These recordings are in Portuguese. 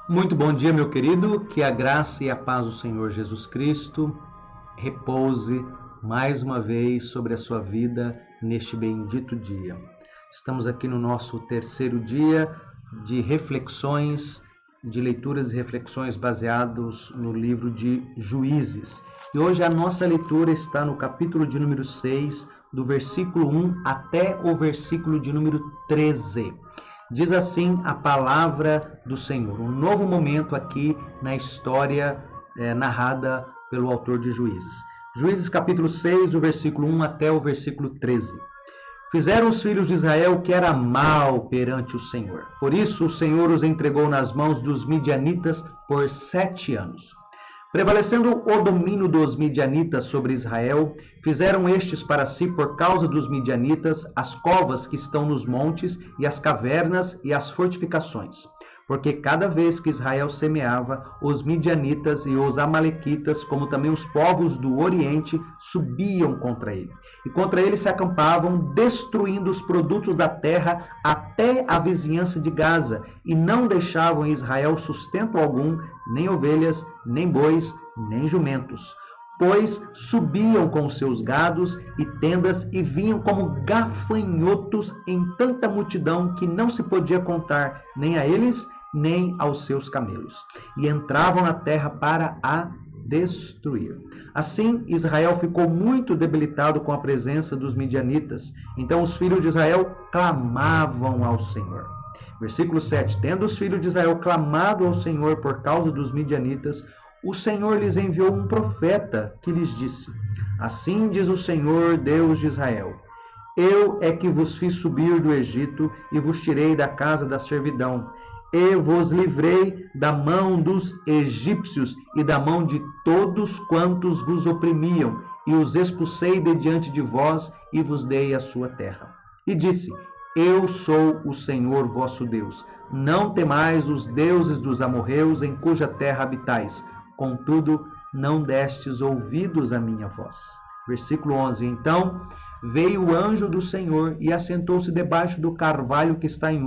Muito bom dia, meu querido. Que a graça e a paz do Senhor Jesus Cristo repouse mais uma vez sobre a sua vida neste bendito dia. Estamos aqui no nosso terceiro dia de reflexões, de leituras e reflexões baseados no livro de Juízes. E hoje a nossa leitura está no capítulo de número 6, do versículo 1 até o versículo de número 13. Diz assim a palavra do Senhor, um novo momento aqui na história narrada pelo autor de Juízes. Juízes capítulo 6, do versículo 1 até o versículo 13. Fizeram os filhos de Israel o que era mal perante o Senhor. Por isso o Senhor os entregou nas mãos dos midianitas por 7 anos. Prevalecendo o domínio dos midianitas sobre Israel, fizeram estes para si, por causa dos midianitas, as covas que estão nos montes, e as cavernas e as fortificações. Porque cada vez que Israel semeava, os midianitas e os amalequitas, como também os povos do Oriente, subiam contra ele. E contra ele se acampavam, destruindo os produtos da terra até a vizinhança de Gaza, e não deixavam em Israel sustento algum, nem ovelhas, nem bois, nem jumentos. Pois subiam com os seus gados e tendas e vinham como gafanhotos em tanta multidão que não se podia contar nem a eles, nem aos seus camelos. E entravam na terra para a destruir. Assim, Israel ficou muito debilitado com a presença dos midianitas. Então os filhos de Israel clamavam ao Senhor. Versículo 7. Tendo os filhos de Israel clamado ao Senhor por causa dos midianitas, o Senhor lhes enviou um profeta que lhes disse: Assim diz o Senhor, Deus de Israel: Eu é que vos fiz subir do Egito e vos tirei da casa da servidão. E vos livrei da mão dos egípcios e da mão de todos quantos vos oprimiam, e os expulsei de diante de vós e vos dei a sua terra. E disse: Eu sou o Senhor vosso Deus. Não temais os deuses dos amorreus em cuja terra habitais. Contudo, não destes ouvidos à minha voz. Versículo 11. Então veio o anjo do Senhor e assentou-se debaixo do carvalho que está em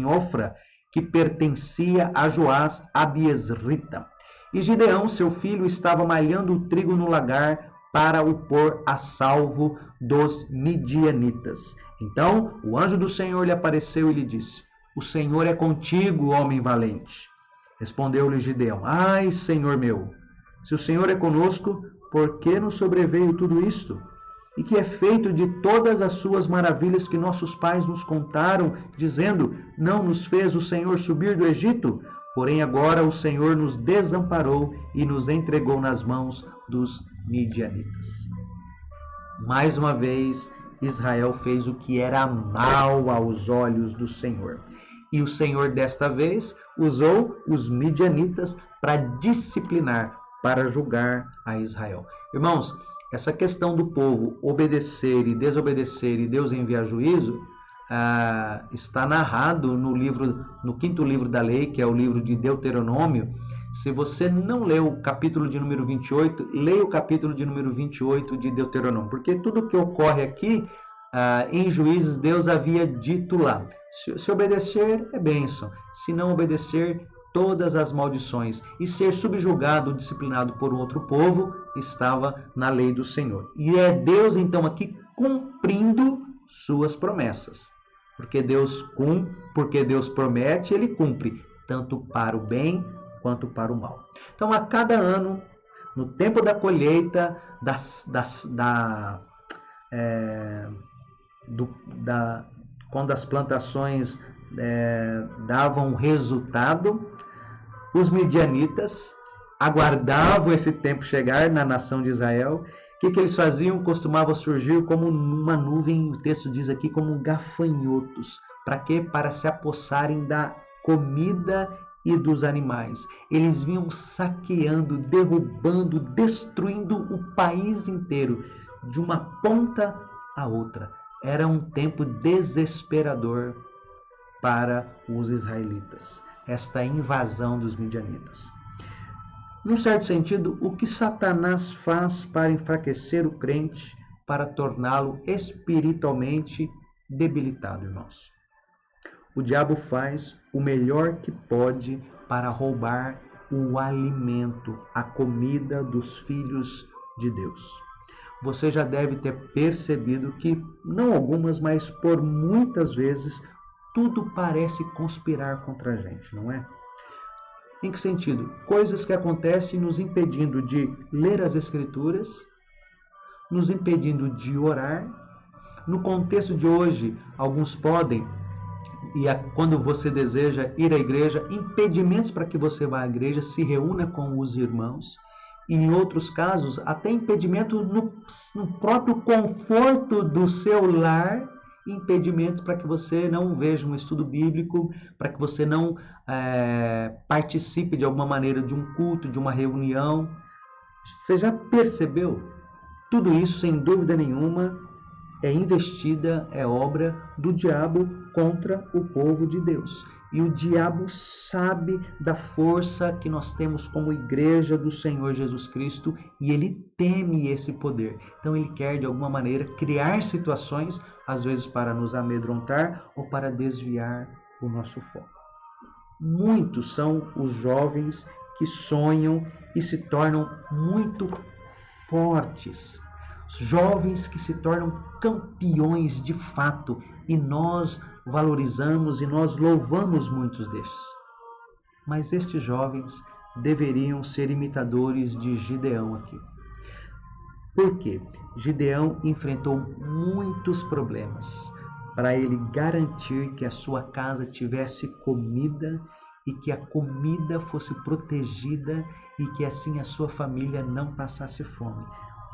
Ofra, que pertencia a Joás Abiesrita. E Gideão, seu filho, estava malhando o trigo no lagar para o pôr a salvo dos midianitas. Então o anjo do Senhor lhe apareceu e lhe disse: O Senhor é contigo, homem valente. Respondeu-lhe Gideão: Ai, Senhor meu, se o Senhor é conosco, por que nos sobreveio tudo isto? E que é feito de todas as suas maravilhas que nossos pais nos contaram, dizendo: Não nos fez o Senhor subir do Egito? Porém agora o Senhor nos desamparou e nos entregou nas mãos dos midianitas. Mais uma vez, Israel fez o que era mal aos olhos do Senhor. E o Senhor desta vez usou os midianitas para disciplinar, para julgar a Israel. Irmãos, essa questão do povo obedecer e desobedecer e Deus enviar juízo está narrado no quinto livro da lei, que é o livro de Deuteronômio. Se você não leu o capítulo de número 28, leia o capítulo de número 28 de Deuteronômio, porque tudo que ocorre aqui em Juízes, Deus havia dito lá: se obedecer é bênção, se não obedecer, todas as maldições. E ser subjugado ou disciplinado por outro povo estava na lei do Senhor. E é Deus então aqui cumprindo suas promessas. Porque Deus promete, Ele cumpre, tanto para o bem quanto para o mal. Então a cada ano, no tempo da colheita, quando as plantações davam resultado, os midianitas aguardavam esse tempo chegar na nação de Israel. O que eles faziam? Costumavam surgir como uma nuvem, o texto diz aqui, como gafanhotos. Para quê? Para se apossarem da comida e dos animais. Eles vinham saqueando, derrubando, destruindo o país inteiro, de uma ponta a outra. Era um tempo desesperador para os israelitas, esta invasão dos midianitas. Num certo sentido, o que Satanás faz para enfraquecer o crente, para torná-lo espiritualmente debilitado, irmãos? o diabo faz o melhor que pode para roubar o alimento, a comida dos filhos de Deus. Você já deve ter percebido que, não algumas, mas por muitas vezes, tudo parece conspirar contra a gente, não é? Em que sentido? Coisas que acontecem nos impedindo de ler as Escrituras, nos impedindo de orar. No contexto de hoje, alguns podem, quando você deseja ir à igreja, impedimentos para que você vá à igreja, se reúna com os irmãos. E em outros casos, até impedimento no próprio conforto do seu lar, impedimentos para que você não veja um estudo bíblico, para que você não participe de alguma maneira de um culto, de uma reunião. Você já percebeu? Tudo isso, sem dúvida nenhuma, é investida, é obra do diabo contra o povo de Deus. E o diabo sabe da força que nós temos como igreja do Senhor Jesus Cristo e ele teme esse poder. Então ele quer, de alguma maneira, criar situações, às vezes para nos amedrontar ou para desviar o nosso foco. Muitos são os jovens que sonham e se tornam muito fortes. Jovens que se tornam campeões de fato, e nós valorizamos e nós louvamos muitos destes. Mas estes jovens deveriam ser imitadores de Gideão aqui. Por quê? Gideão enfrentou muitos problemas para ele garantir que a sua casa tivesse comida e que a comida fosse protegida e que assim a sua família não passasse fome.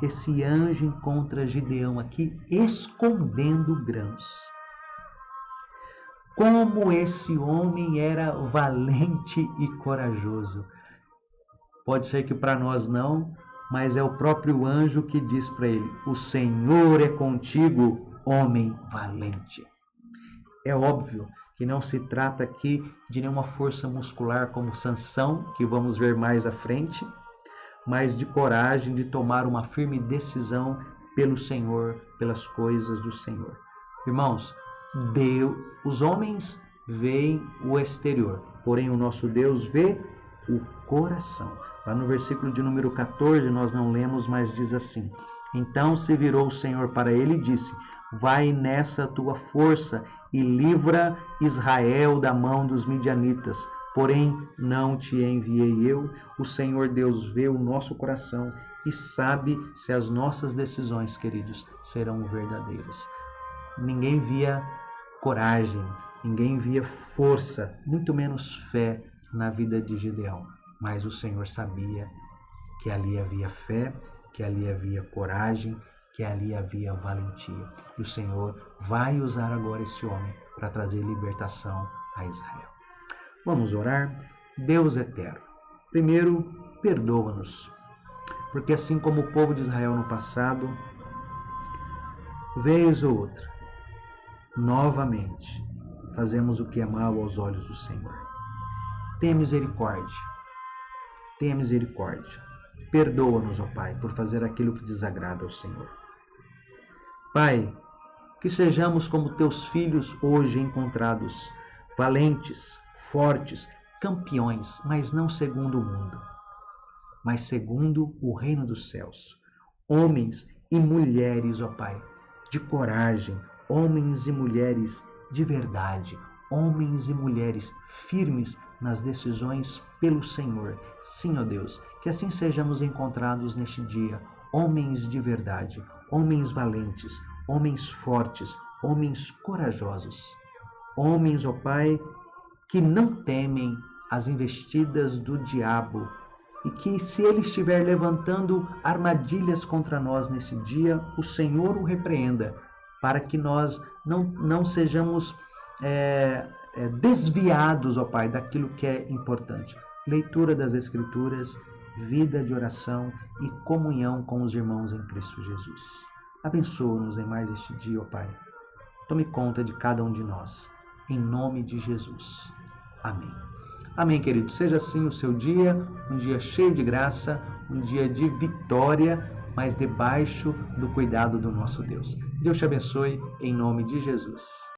Esse anjo encontra Gideão aqui escondendo grãos. Como esse homem era valente e corajoso. Pode ser que para nós não, mas é o próprio anjo que diz para ele: o Senhor é contigo, homem valente. É óbvio que não se trata aqui de nenhuma força muscular como Sansão, que vamos ver mais à frente, mas de coragem de tomar uma firme decisão pelo Senhor, pelas coisas do Senhor. Irmãos, os homens veem o exterior, porém o nosso Deus vê o coração. Lá no versículo de número 14 nós não lemos, mas diz assim: então se virou o Senhor para ele e disse: vai nessa tua força e livra Israel da mão dos midianitas. Porém, não te enviei eu. O Senhor Deus vê o nosso coração e sabe se as nossas decisões, queridos, serão verdadeiras. Ninguém via coragem, ninguém via força, muito menos fé na vida de Gideão. Mas o Senhor sabia que ali havia fé, que ali havia coragem, que ali havia valentia. E o Senhor vai usar agora esse homem para trazer libertação a Israel. Vamos orar. Deus eterno, primeiro, perdoa-nos, porque assim como o povo de Israel no passado, vez ou outra, novamente, fazemos o que é mal aos olhos do Senhor. Tenha misericórdia, tenha misericórdia. Perdoa-nos, ó Pai, por fazer aquilo que desagrada ao Senhor. Pai, que sejamos como teus filhos hoje encontrados, valentes, fortes, campeões, mas não segundo o mundo, mas segundo o reino dos céus. Homens e mulheres, ó Pai, de coragem, homens e mulheres de verdade, homens e mulheres firmes nas decisões pelo Senhor. Sim, ó Deus, que assim sejamos encontrados neste dia, homens de verdade, homens valentes, homens fortes, homens corajosos, homens, ó Pai, que não temem as investidas do diabo e que, se ele estiver levantando armadilhas contra nós nesse dia, o Senhor o repreenda, para que nós não sejamos desviados, ó Pai, daquilo que é importante. Leitura das Escrituras, vida de oração e comunhão com os irmãos em Cristo Jesus. Abençoa-nos em mais este dia, ó Pai. Tome conta de cada um de nós. Em nome de Jesus. Amém. Amém, querido. Seja assim o seu dia, um dia cheio de graça, um dia de vitória, mas debaixo do cuidado do nosso Deus. Deus te abençoe, em nome de Jesus.